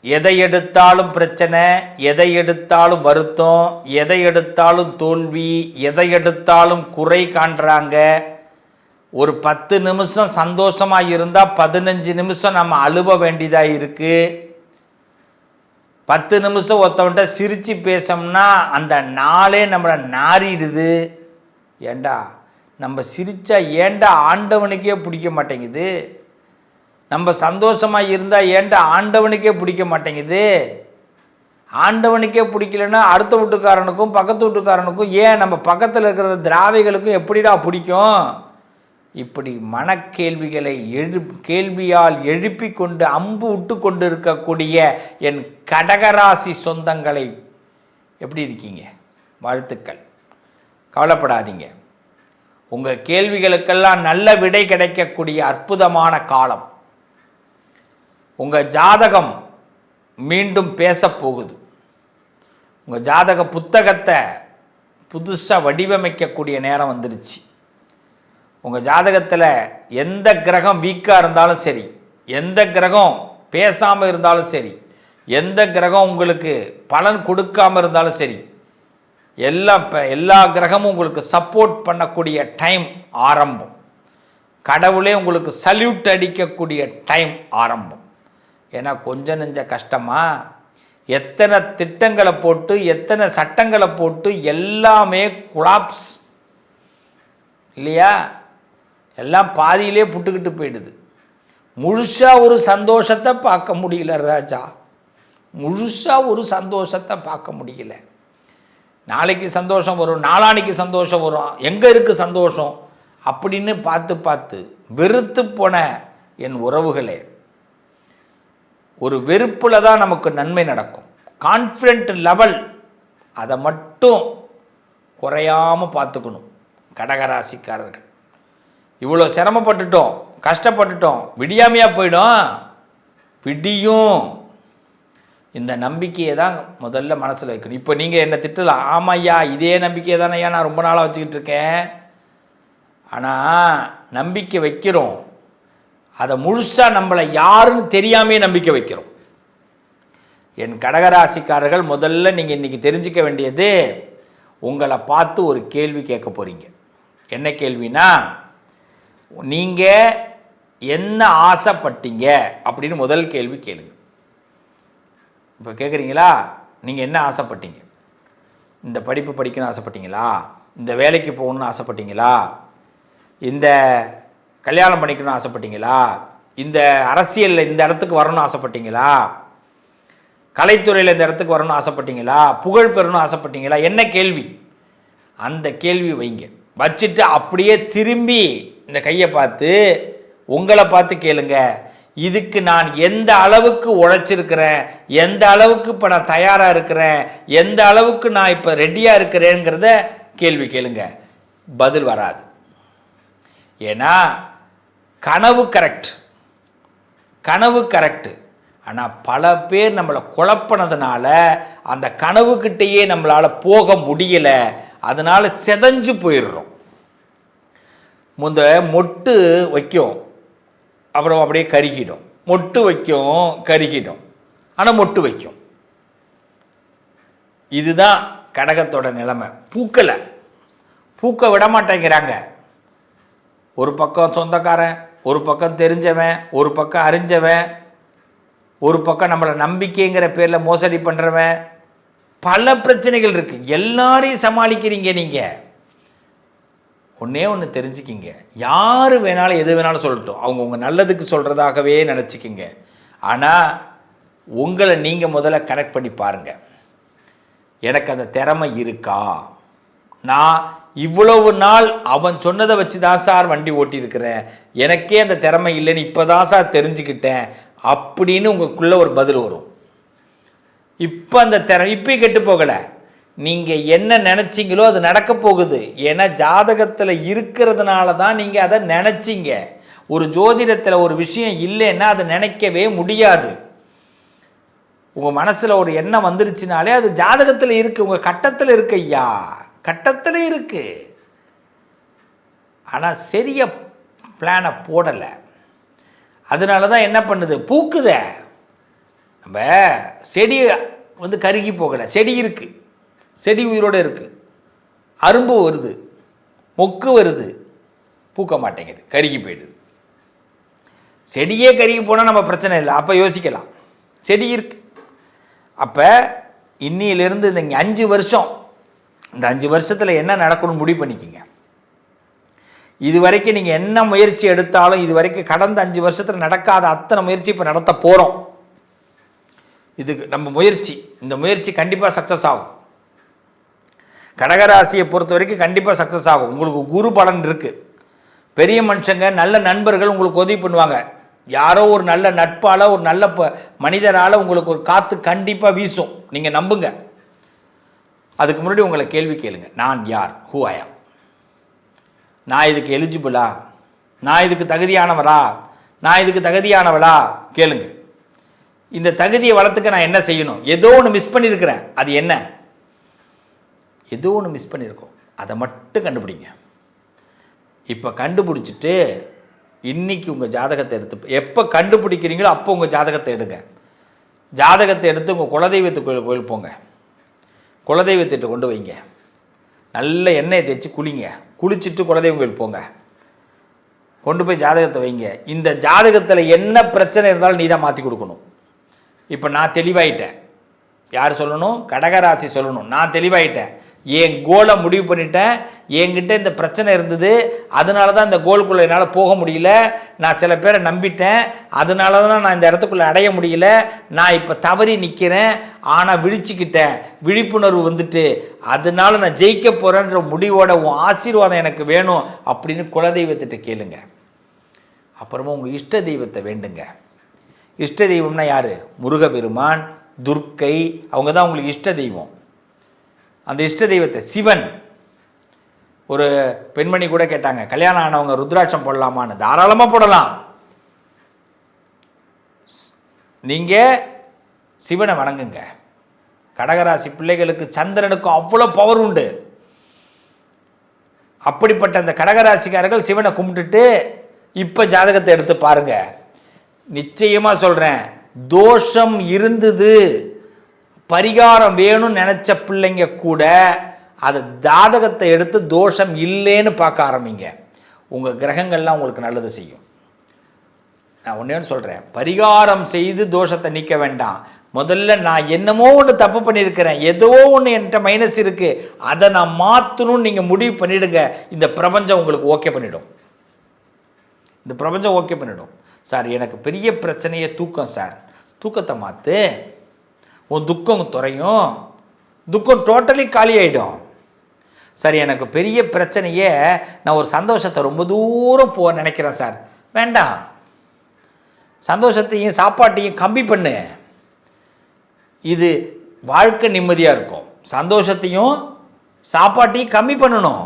எதை எடுத்தாலும் பிரச்சனை, எதை எடுத்தாலும் வருத்தம், எதை எடுத்தாலும் தோல்வி, எதை எடுத்தாலும் குறை காண்றாங்க. ஒரு 10 நிமிஷம் சந்தோஷமாக இருந்தால் 15 நிமிஷம் நம்ம அழுவ வேண்டியதாக இருக்குது. 10 நிமிஷம் ஒருத்தவன்ட்ட சிரித்து பேசோம்னா அந்த நாளே நம்மளை நாரிடுது. ஏண்டா நம்ம சிரித்தா ஏண்டா ஆண்டவனுக்கே பிடிக்க மாட்டேங்குது? நம்ம சந்தோஷமாக இருந்தால் ஏண்டா ஆண்டவனுக்கே பிடிக்க மாட்டேங்குது? ஆண்டவனுக்கே பிடிக்கலன்னா அடுத்த வீட்டுக்காரனுக்கும் பக்கத்து வீட்டுக்காரனுக்கும், ஏன் நம்ம பக்கத்தில் இருக்கிற திராவிகளுக்கும் எப்படிடா பிடிக்கும்? இப்படி மனக்கேள்விகளை கேள்வியால் எழுப்பி கொண்டு அம்பு விட்டு கொண்டு இருக்கக்கூடிய என் கடகராசி சொந்தங்களை எப்படி இருக்கீங்க? வாழ்த்துக்கள். கவலைப்படாதீங்க. உங்கள் கேள்விகளுக்கெல்லாம் நல்ல விடை கிடைக்கக்கூடிய அற்புதமான காலம். உங்கள் ஜாதகம் மீண்டும் பேசப்போகுது. உங்கள் ஜாதக புத்தகத்தை புதுசாக வடிவமைக்கக்கூடிய நேரம் வந்துருச்சு. உங்கள் ஜாதகத்தில் எந்த கிரகம் வீக்காக இருந்தாலும் சரி, எந்த கிரகம் பேசாமல் இருந்தாலும் சரி, எந்த கிரகம் உங்களுக்கு பலன் கொடுக்காமல் இருந்தாலும் சரி, எல்லா கிரகமும் உங்களுக்கு சப்போர்ட் பண்ணக்கூடிய டைம் ஆரம்பம். கடவுளே உங்களுக்கு சல்யூட் அடிக்கக்கூடிய டைம் ஆரம்பம். ஏன்னா கொஞ்சம் நெஞ்ச கஷ்டமா? எத்தனை திட்டங்களை போட்டு, எத்தனை சட்டங்களை போட்டு எல்லாமே குலாப்ஸ் இல்லையா? எல்லாம் பாதியிலே புட்டுக்கிட்டு போயிடுது. முழுசாக ஒரு சந்தோஷத்தை பார்க்க முடியல ராஜா. முழுசாக ஒரு சந்தோஷத்தை பார்க்க முடியல. நாளைக்கு சந்தோஷம் வரும், நாளானிக்கு சந்தோஷம் வரும், எங்கே இருக்குது சந்தோஷம் அப்படின்னு பார்த்து பார்த்து வெறுத்து போன என் உறவுகளே, ஒரு வெறுப்பில் தான் நமக்கு நன்மை நடக்கும். கான்ஃபிடென்ட் லெவல் அதை மட்டும் குறையாமல் பார்த்துக்கணும். கடகராசிக்காரர்கள் இவ்வளோ சிரமப்பட்டுட்டோம், கஷ்டப்பட்டுட்டோம், விடியாமையாக போயிடும். விடியும். இந்த நம்பிக்கையை தான் முதல்ல மனசில் வைக்கணும். இப்போ நீங்கள் என்ன திட்டலாம், ஆமாய்யா இதே நம்பிக்கையை தானே ஐயா நான் ரொம்ப நாளாக வச்சுக்கிட்டு இருக்கேன். ஆனால் நம்பிக்கை வைக்கிறோம், அதை முழுசாக நம்மளை யாருன்னு தெரியாமே நம்பிக்கை வைக்கிறோம். என் கடகராசிக்காரர்கள் முதல்ல நீங்கள் இன்றைக்கி தெரிஞ்சிக்க வேண்டியது, உங்களை பார்த்து ஒரு கேள்வி கேட்க போகிறீங்க. என்ன கேள்வினா, நீங்கள் என்ன ஆசைப்பட்டீங்க அப்படின்னு முதல் கேள்வி கேளுங்க. இப்போ கேட்குறீங்களா, நீங்கள் என்ன ஆசைப்பட்டீங்க? இந்த படிப்பு படிக்கணும்னு ஆசைப்பட்டீங்களா? இந்த வேலைக்கு போகணுன்னு ஆசைப்பட்டீங்களா? இந்த கல்யாணம் பண்ணிக்கணும்னு ஆசைப்பட்டீங்களா? இந்த அரசியலில் இந்த இடத்துக்கு வரணும்னு ஆசைப்பட்டீங்களா? கலைத்துறையில் இந்த இடத்துக்கு வரணும்னு ஆசைப்பட்டீங்களா? புகழ் பெறணும்னு ஆசைப்பட்டீங்களா? என்ன கேள்வி? அந்த கேள்வி வைங்க. வச்சுட்டு அப்படியே திரும்பி இந்த கையை பார்த்து உங்களை பார்த்து கேளுங்க, இதுக்கு நான் எந்த அளவுக்கு உழைச்சிருக்கிறேன், எந்த அளவுக்கு இப்போ நான் தயாராக இருக்கிறேன், எந்த அளவுக்கு நான் இப்போ ரெடியாக இருக்கிறேங்கிறத கேள்வி கேளுங்க. பதில் வராது. ஏன்னா கனவு கரெக்ட், ஆனால் பல பேர் நம்மளை குழப்பினதுனால அந்த கனவுக்கிட்டேயே நம்மளால் போக முடியலை. அதனால் செதஞ்சு போயிடுறோம். மொட்டு வைக்கும், அப்புறம் அப்படியே கருகிடும். மொட்டு வைக்கும், கருகிடும், ஆனால் மொட்டு வைக்கும். இதுதான் கடகத்தோட நிலைமை. பூக்க விட மாட்டேங்கிறாங்க. ஒரு பக்கம் சொந்தக்காரன், ஒரு பக்கம் தெரிஞ்சவன், ஒரு பக்கம் அறிஞ்சவன், ஒரு பக்கம் நம்மளை நம்பிக்கைங்கிற பேரில் மோசடி பண்ணுறவன், பல பிரச்சனைகள் இருக்குது. எல்லாரையும் சமாளிக்கிறீங்க நீங்கள். ஒன்றே ஒன்று தெரிஞ்சுக்கிங்க, யார் வேணாலும் எது வேணாலும் சொல்லட்டும், அவங்க உங்கள் நல்லதுக்கு சொல்கிறதாகவே நினச்சிக்கிங்க. ஆனால் உங்களை நீங்கள் முதல்ல கனெக்ட் பண்ணி பாருங்கள். எனக்கு அந்த திறமை இருக்கா? நான் இவ்வளவு நாள் அவன் சொன்னதை வச்சு தான் சார் வண்டி ஓட்டியிருக்கிறேன், எனக்கே அந்த திறமை இல்லைன்னு இப்போ தான் சார் தெரிஞ்சுக்கிட்டேன் அப்படின்னு உங்களுக்குள்ளே ஒரு பதில் வரும். இப்போ அந்த இப்போ கெட்டு போகலை. நீங்கள் என்ன நினச்சிங்களோ அது நடக்க போகுது. ஏன்னா ஜாதகத்தில் இருக்கிறதுனால தான் நீங்கள் அதை நினச்சிங்க. ஒரு ஜோதிடத்தில் ஒரு விஷயம் இல்லைன்னா அதை நினைக்கவே முடியாது. உங்கள் மனசில் ஒரு எண்ணம் வந்துருச்சுனாலே அது ஜாதகத்தில் இருக்குது, உங்கள் கட்டத்தில் இருக்கு ஐயா, கட்டத்தில் இருக்குது. ஆனால் சரிய பிளானை போடலை. அதனால தான் என்ன பண்ணுது, பூக்குத. நம்ம செடி வந்து கருகி போகலை, செடி இருக்குது, செடி உயிரோடு இருக்குது, அரும்பு வருது, மொக்கு வருது, பூக்க மாட்டேங்குது, கருகி போயிடுது. செடியே கருகி போனால் நம்ம பிரச்சனை இல்லை, அப்போ யோசிக்கலாம். செடி இருக்கு. அப்போ இன்னிலிருந்து இந்த 5 வருஷம், இந்த 5 வருஷத்தில் என்ன நடக்கணும்னு முடிவு பண்ணிக்கிங்க. இது வரைக்கும் நீங்கள் என்ன முயற்சி எடுத்தாலும், இது வரைக்கும் கடந்த 5 வருஷத்தில் நடக்காத அத்தனை முயற்சி இப்போ நடத்த போகிறோம். இதுக்கு நம்ம முயற்சி, இந்த முயற்சி கண்டிப்பாக சக்ஸஸ் ஆகும். கடகராசியை பொறுத்த வரைக்கும் கண்டிப்பாக சக்ஸஸ் ஆகும். உங்களுக்கு குரு பலன் இருக்குது. பெரிய மனுஷங்க, நல்ல நண்பர்கள் உங்களுக்கு உதவி பண்ணுவாங்க. யாரோ ஒரு நல்ல நட்பால், ஒரு நல்ல மனிதரால் உங்களுக்கு ஒரு காற்று கண்டிப்பாக வீசும். நீங்கள் நம்புங்க. அதுக்கு முன்னாடி உங்களை கேள்வி கேளுங்க. நான் யார்? ஹூ ஐ ஆம்? நான் இதுக்கு எலிஜிபிளா? நான் இதுக்கு தகுதியானவரா? நான் இதுக்கு தகுதியானவளா? கேளுங்க. இந்த தகுதியை வளர்த்துக்க நான் என்ன செய்யணும்? ஏதோ ஒன்று மிஸ் பண்ணியிருக்கிறேன். அது என்ன? ஏதோ ஒன்று மிஸ் பண்ணியிருக்கோம். அதை மட்டும் கண்டுபிடிங்க. இப்போ கண்டுபிடிச்சிட்டு இன்னைக்கு உங்கள் ஜாதகத்தை எடுத்து, எப்போ கண்டுபிடிக்கிறீங்களோ அப்போ உங்கள் ஜாதகத்தை எடுங்க. ஜாதகத்தை எடுத்து உங்கள் குலதெய்வத்து கோயில் போங்க. குலதெய்வத்திட்ட கொண்டு வைங்க. நல்ல எண்ணெயை தேய்ச்சி குளிங்க. குளிச்சுட்டு குலதெய்வம் கோயில் போங்க. கொண்டு போய் ஜாதகத்தை வைங்க. இந்த ஜாதகத்தில் என்ன பிரச்சனை இருந்தாலும் நீ தான் மாற்றி கொடுக்கணும். இப்போ நான் தெளிவாயிட்டேன். யார் சொல்லணும்? கடகராசி சொல்லணும். நான் தெளிவாயிட்டேன். என் கோலை முடிவு பண்ணிட்டேன். என்கிட்ட இந்த பிரச்சனை இருந்தது, அதனால தான் இந்த கோலுக்குள்ளே என்னால் போக முடியல. நான் சில பேரை நம்பிட்டேன், அதனால தான் நான் இந்த இடத்துக்குள்ளே அடைய முடியல. நான் இப்போ தவறி நிற்கிறேன், ஆனால் விழிச்சிக்கிட்டேன், விழிப்புணர்வு வந்துட்டு, அதனால நான் ஜெயிக்க போகிறேன்ற முடிவோட உன் ஆசீர்வாதம் எனக்கு வேணும் அப்படின்னு குலதெய்வத்திட்ட கேளுங்க. அப்புறமா உங்கள் இஷ்ட தெய்வத்தை வேண்டுங்க. இஷ்ட தெய்வம்னா யார்? முருகப்பெருமான், துர்க்கை, அவங்க தான் உங்களுக்கு இஷ்ட தெய்வம். அந்த இஷ்ட தெய்வத்தை, சிவன். ஒரு பெண்மணி கூட கேட்டாங்க, கல்யாணம் ஆனவங்க ருத்ராட்சம் போடலாமான்னு. தாராளமாக போடலாம். நீங்கள் சிவனை வணங்குங்க. கடகராசி பிள்ளைகளுக்கு சந்திரனுக்கு அவ்வளோ பவர் உண்டு. அப்படிப்பட்ட அந்த கடகராசிக்காரர்கள் சிவனை கும்பிட்டுட்டு இப்போ ஜாதகத்தை எடுத்து பாருங்க. நிச்சயமாக சொல்கிறேன், தோஷம் இருந்தது, பரிகாரம் வேணும்னு நினச்ச பிள்ளைங்க கூட அதை ஜாதகத்தை எடுத்து தோஷம் இல்லைன்னு பார்க்க ஆரம்பிங்க. உங்கள் கிரகங்கள்லாம் உங்களுக்கு நல்லது செய்யும். நான் ஒன்றே சொல்கிறேன், பரிகாரம் செய்து தோஷத்தை நீக்க வேண்டாம். முதல்ல நான் என்னமோ ஒன்று தப்பு பண்ணியிருக்கிறேன், ஏதோ ஒன்று என்கிட்ட மைனஸ் இருக்குது, அதை நான் மாற்றணும்னு நீங்கள் முடிவு பண்ணிவிடுங்க. இந்த பிரபஞ்சம் உங்களுக்கு ஓகே பண்ணிவிடும். இந்த பிரபஞ்சம் ஓகே பண்ணிவிடும். சார் எனக்கு பெரிய பிரச்சனையே தூக்கம் சார். தூக்கத்தை மாற்று, உன் துக்கம் குறையும், துக்கம் டோட்டலி காலி ஆகிடும். சரி எனக்கு பெரிய பிரச்சனையே நான் ஒரு சந்தோஷத்தை ரொம்ப தூரம் போக நினைக்கிறேன் சார். வேண்டாம், சந்தோஷத்தையும் சாப்பாட்டையும் கம்மி பண்ணு. இது வாழ்க்கை நிம்மதியாக இருக்கும். சந்தோஷத்தையும் சாப்பாட்டையும் கம்மி பண்ணணும்.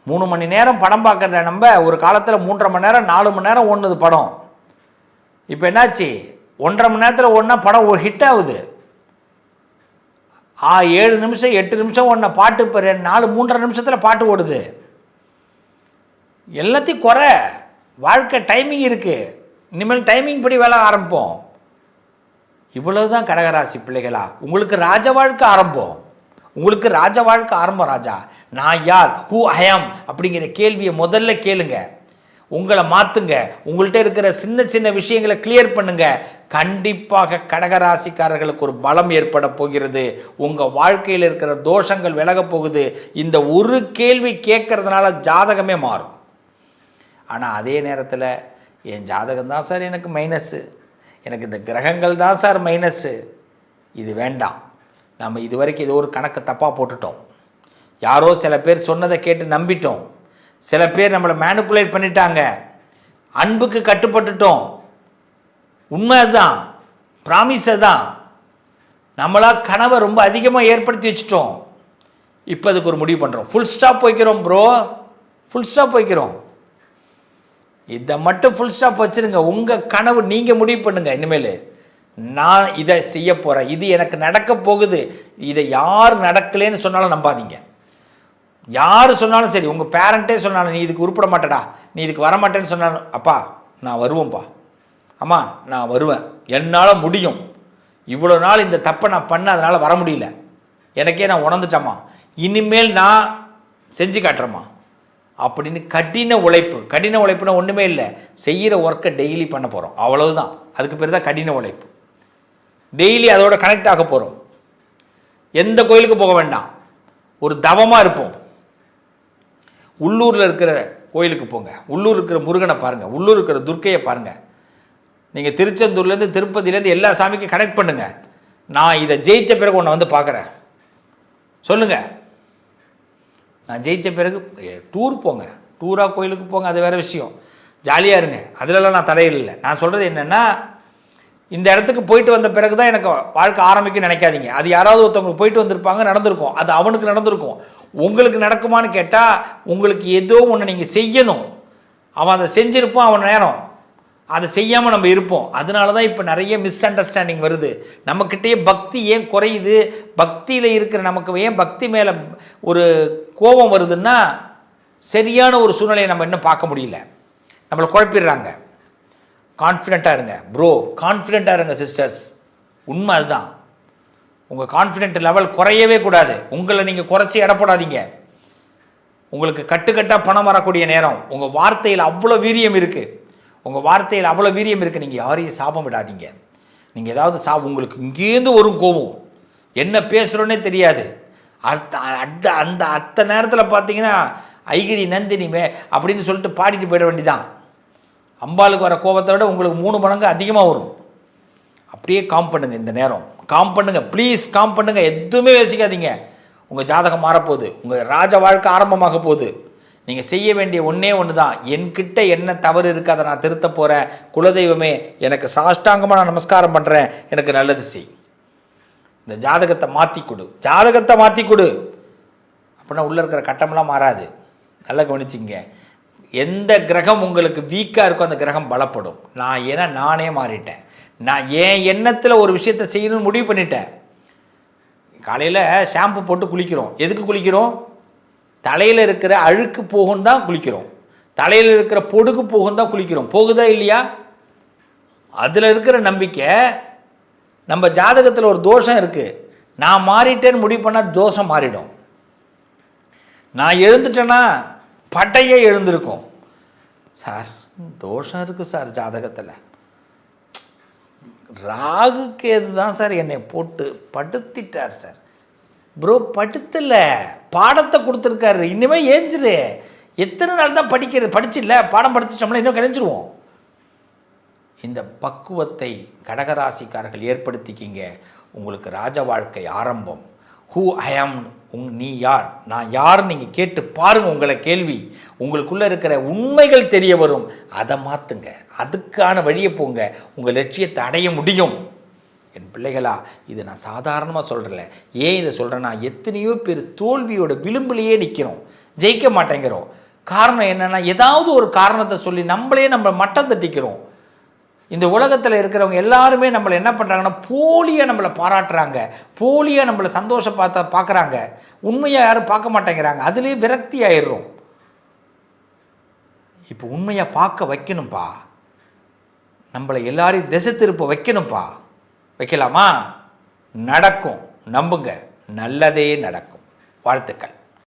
3 மணி நேரம் படம் பார்க்குற நம்ம ஒரு காலத்தில் 3.5 மணி நேரம் 4 மணி நேரம் ஓடுனது படம். இப்போ என்னாச்சு? 1.5 மணி நேரத்தில் ஒன்றா படம் ஹிட் ஆகுது. 7 நிமிஷம் 8 நிமிஷம் ஒன்றை பாட்டு இப்போ 3.5 நிமிஷத்தில் பாட்டு ஓடுது. எல்லாத்தையும் குறை. வாழ்க்கை டைமிங் இருக்குது. இனிமேல் டைமிங் படி வேலை ஆரம்பிப்போம். இவ்வளவு தான் கடகராசி பிள்ளைகளா. உங்களுக்கு ராஜ வாழ்க்கை ஆரம்பம். உங்களுக்கு ராஜ வாழ்க்கை ஆரம்பம். ராஜா நான் யார்? ஹூ ஐ ஆம் அப்படிங்கிற கேள்வியை முதல்ல கேளுங்க. உங்களை மாற்றுங்க. உங்கள்கிட்ட இருக்கிற சின்ன சின்ன விஷயங்களை கிளியர் பண்ணுங்க. கண்டிப்பாக கடகராசிக்காரர்களுக்கு ஒரு பலம் ஏற்பட போகிறது. உங்கள் வாழ்க்கையில் இருக்கிற தோஷங்கள் விலக போகுது. இந்த ஒரு கேள்வி கேட்கறதுனால ஜாதகமே மாறும். ஆனால் அதே நேரத்தில் என் ஜாதகம் தான் சார் எனக்கு மைனஸ்ஸு, எனக்கு இந்த கிரகங்கள் தான் சார் மைனஸ்ஸு, இது வேண்டாம். நம்ம இது வரைக்கும் ஏதோ ஒரு கணக்கு தப்பாக போட்டுட்டோம். யாரோ சில பேர் சொன்னதை கேட்டு நம்பிட்டோம். சில பேர் நம்மளை மேனிப்புலேட் பண்ணிட்டாங்க. அன்புக்கு கட்டுப்பட்டுட்டோம். உண்மை தான், ப்ராமிஸை தான். நம்மளா கனவை ரொம்ப அதிகமாக ஏற்படுத்தி வச்சுட்டோம். இப்போ அதுக்கு ஒரு முடிவு பண்ணுறோம். ஃபுல் ஸ்டாப் வைக்கிறோம் ப்ரோ, ஃபுல் ஸ்டாப் வைக்கிறோம். இதை மட்டும் ஃபுல் ஸ்டாப் வச்சுருங்க. உங்கள் கனவு நீங்கள் முடிவு பண்ணுங்கள். இனிமேல் நான் இதை செய்ய போகிறேன், இது எனக்கு நடக்க போகுது. இதை யார் நடக்கலேன்னு சொன்னாலும் நம்பாதீங்க. யார் சொன்னாலும் சரி, உங்கள் பேரண்ட்டே சொன்னாலும் நீ இதுக்கு உருப்பட மாட்டடா, நீ இதுக்கு வரமாட்டேன்னு சொன்னாலும், அப்பா நான் வருவேன்ப்பா, அம்மா நான் வருவேன், என்னால் முடியும், இவ்வளோ நாள் இந்த தப்பை நான் பண்ண அதனால் வர முடியல, எனக்கே நான் உணர்ந்துட்டேம்மா, இனிமேல் நான் செஞ்சு காட்டுறேம்மா அப்படின்னு கடின உழைப்புனா ஒன்றுமே இல்லை, செய்கிற ஒர்க்கை டெய்லி பண்ண போகிறோம், அவ்வளவுதான். அதுக்கு பேர் தான் கடின உழைப்பு. டெய்லி அதோட கனெக்ட் ஆக போகிறோம். எந்த கோயிலுக்கு போக வேண்டாம், ஒரு தவமாக இருப்போம். உள்ளூரில் இருக்கிற கோயிலுக்கு போங்க, உள்ளூர் இருக்கிற முருகனை பாருங்கள், உள்ளூர் இருக்கிற துர்க்கையை பாருங்கள். நீங்கள் திருச்செந்தூர்லேருந்து திருப்பதியிலேருந்து எல்லா சாமிக்கும் கனெக்ட் பண்ணுங்கள். நான் இதை ஜெயித்த பிறகு உன்னை வந்து பார்க்குறேன் சொல்லுங்கள். நான் ஜெயித்த பிறகு டூர் போங்க, டூராக கோயிலுக்கு போங்க, அது வேறு விஷயம், ஜாலியாக இருங்க, அதிலெல்லாம் நான் தலையிடலை. நான் சொல்கிறது என்னென்னா, இந்த இடத்துக்கு போயிட்டு வந்த பிறகு தான் எனக்கு வாழ்க்கை ஆரம்பிக்குன்னு நினைக்காதீங்க. அது யாராவது ஒருத்தவங்களுக்கு போயிட்டு வந்திருப்பாங்க, நடந்திருக்கும், அது அவனுக்கு நடந்திருக்கும். உங்களுக்கு நடக்குமான்னு கேட்டால் உங்களுக்கு ஏதோ ஒன்று நீங்கள் செய்யணும், அவன் அதை செஞ்சுருப்பான், அவன் நேரம் அதை செய்யாமல் நம்ம இருப்போம். அதனால தான் இப்போ நிறைய மிஸ் அண்டர்ஸ்டாண்டிங் வருது. நம்மக்கிட்டேயே பக்தி ஏன் குறையுது, பக்தியில் இருக்கிற நமக்கு ஏன் பக்தி மேலே ஒரு கோபம் வருதுன்னா, சரியான ஒரு சூழ்நிலையை நம்ம இன்னும் பார்க்க முடியல, நம்மளை குழப்பிடுறாங்க. கான்ஃபிடெண்ட்டாக இருங்க ப்ரோ, கான்ஃபிடெண்ட்டாக இருங்க சிஸ்டர்ஸ், உண்மை அதுதான். உங்கள் கான்ஃபிடென்ட் லெவல் குறையவே கூடாது. உங்களை நீங்கள் குறைச்சி இடப்படாதீங்க. உங்களுக்கு கட்டுக்கட்டாக பணம் வரக்கூடிய நேரம். உங்கள் வார்த்தையில் அவ்வளோ வீரியம் இருக்குது, நீங்கள் யாரையும் சாபம் விடாதீங்க. நீங்கள் ஏதாவது உங்களுக்கு இங்கேருந்து வரும் கோபம், என்ன பேசுகிறோன்னே தெரியாது. அந்த அத்த நேரத்தில் பார்த்தீங்கன்னா ஐகிரி நந்தினிமே அப்படின்னு சொல்லிட்டு பாடிட்டு போயிட வேண்டிதான். அம்பாளுக்கு வர கோபத்தை விட உங்களுக்கு 3 மடங்கு அதிகமாக வரும். அப்படியே காம் பண்ணுங்கள், இந்த நேரம் காம் பண்ணுங்கள், ப்ளீஸ் காம் பண்ணுங்கள், எதுவுமே யோசிக்காதீங்க. உங்கள் ஜாதகம் மாறப்போகுது, உங்கள் ராஜ வாழ்க்கை ஆரம்பமாக போகுது. நீங்கள் செய்ய வேண்டிய ஒன்று தான், என்கிட்ட என்ன தவறு இருக்குது அதை நான் திருத்த போகிறேன். குலதெய்வமே எனக்கு சாஷ்டாங்கமாக நான் நமஸ்காரம் பண்ணுறேன், எனக்கு நல்லது செய். இந்த ஜாதகத்தை மாற்றி கொடு, அப்படின்னா உள்ளே இருக்கிற கட்டமெல்லாம் மாறாது. நல்லா கவனிச்சிங்க. எந்த கிரகம் உங்களுக்கு வீக்காக இருக்கோ அந்த கிரகம் பலப்படும். நானே மாறிட்டேன். நான் என் எண்ணத்தில் ஒரு விஷயத்தை செய்யணும்னு முடிவு பண்ணிட்டேன். காலையில் ஷாம்பு போட்டு குளிக்கிறோம், எதுக்கு குளிக்கிறோம்? தலையில் இருக்கிற அழுக்கு போகும் தான் குளிக்கிறோம், தலையில் இருக்கிற பொடுகு போகும் தான் குளிக்கிறோம். போகுதா இல்லையா? அதில் இருக்கிற நம்பிக்கை. நம்ம ஜாதகத்தில் ஒரு தோஷம் இருக்குது, நான் மாறிட்டேன்னு முடிவு பண்ணால் தோஷம் மாறிடும். நான் எழுந்துட்டேன்னா பட்டையே எழுந்திருக்கும். சார் தோஷம் இருக்குது சார் ஜாதகத்தில், ராகுக்கு எதுதான் சார் என்னை போட்டு படுத்திட்டார் சார். ப்ரோ படுத்தல, பாடத்தை கொடுத்துருக்காரு, இனிமேல் ஏஞ்சிரு. எத்தனை நாள் தான் படிக்கிறது, படிச்சில்ல பாடம் படிச்சிட்டோம்னா இன்னும் கிடைஞ்சிருவோம். இந்த பக்குவத்தை கடகராசிக்காரர்கள் ஏற்படுத்திக்கிங்க. உங்களுக்கு ராஜ வாழ்க்கை ஆரம்பம். ஹூ ஐ ஆம், நீ யார், நான் யார் நீங்கள் கேட்டு பாருங்கள். உங்களை கேள்வி, உங்களுக்குள்ளே இருக்கிற உண்மைகள் தெரிய வரும். அதை மாற்றுங்க, அதுக்கான வழியை போங்க, உங்கள் லட்சியத்தை அடைய முடியும். என் பிள்ளைகளா, இது நான் சாதாரணமாக சொல்கிறல. ஏன் இதை சொல்கிறேன்னா, எத்தனையோ பேர் தோல்வியோட விளிம்பிலேயே நிற்கிறோம், ஜெயிக்க மாட்டேங்கிறோம். காரணம் என்னென்னா, ஏதாவது ஒரு காரணத்தை சொல்லி நம்மளே நம்ம மட்டம் தட்டிக்கிறோம். இந்த உலகத்தில் இருக்கிறவங்க எல்லாருமே நம்மளை என்ன பண்ணுறாங்கன்னா, போலியாக நம்மளை பாராட்டுறாங்க, போலியாக நம்மளை சந்தோஷம் பார்க்குறாங்க, உண்மையாக யாரும் பார்க்க மாட்டேங்கிறாங்க. அதுலேயே விரக்தி ஆயிடுறோம். இப்போ உண்மையாக பார்க்க வைக்கணும்ப்பா, நம்மளை எல்லாரையும் திசை திருப்ப வைக்கணும்ப்பா. வைக்கலாமா? நடக்கும், நம்புங்க, நல்லதே நடக்கும். வாழ்த்துக்கள்.